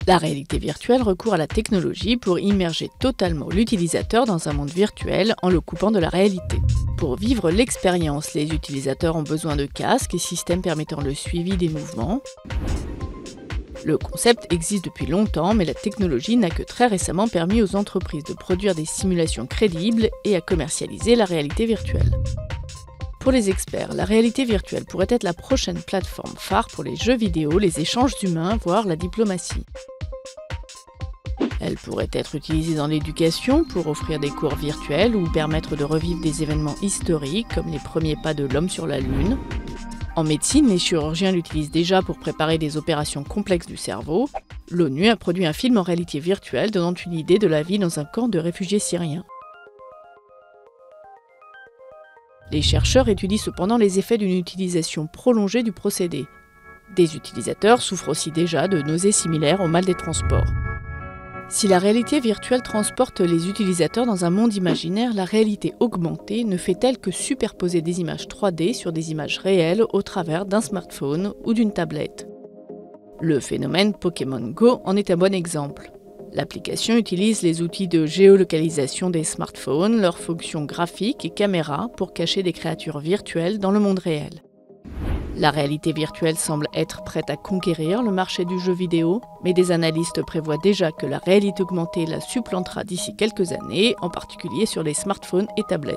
La réalité virtuelle recourt à la technologie pour immerger totalement l'utilisateur dans un monde virtuel en le coupant de la réalité. Pour vivre l'expérience, les utilisateurs ont besoin de casques et systèmes permettant le suivi des mouvements. Le concept existe depuis longtemps, mais la technologie n'a que très récemment permis aux entreprises de produire des simulations crédibles et à commercialiser la réalité virtuelle. Pour les experts, la réalité virtuelle pourrait être la prochaine plateforme phare pour les jeux vidéo, les échanges humains, voire la diplomatie. Elle pourrait être utilisée dans l'éducation pour offrir des cours virtuels ou permettre de revivre des événements historiques comme les premiers pas de l'homme sur la Lune. En médecine, les chirurgiens l'utilisent déjà pour préparer des opérations complexes du cerveau. L'ONU a produit un film en réalité virtuelle donnant une idée de la vie dans un camp de réfugiés syriens. Les chercheurs étudient cependant les effets d'une utilisation prolongée du procédé. Des utilisateurs souffrent aussi déjà de nausées similaires au mal des transports. Si la réalité virtuelle transporte les utilisateurs dans un monde imaginaire, la réalité augmentée ne fait-elle que superposer des images 3D sur des images réelles au travers d'un smartphone ou d'une tablette. Le phénomène Pokémon Go en est un bon exemple. L'application utilise les outils de géolocalisation des smartphones, leurs fonctions graphiques et caméras pour cacher des créatures virtuelles dans le monde réel. La réalité virtuelle semble être prête à conquérir le marché du jeu vidéo, mais des analystes prévoient déjà que la réalité augmentée la supplantera d'ici quelques années, en particulier sur les smartphones et tablettes.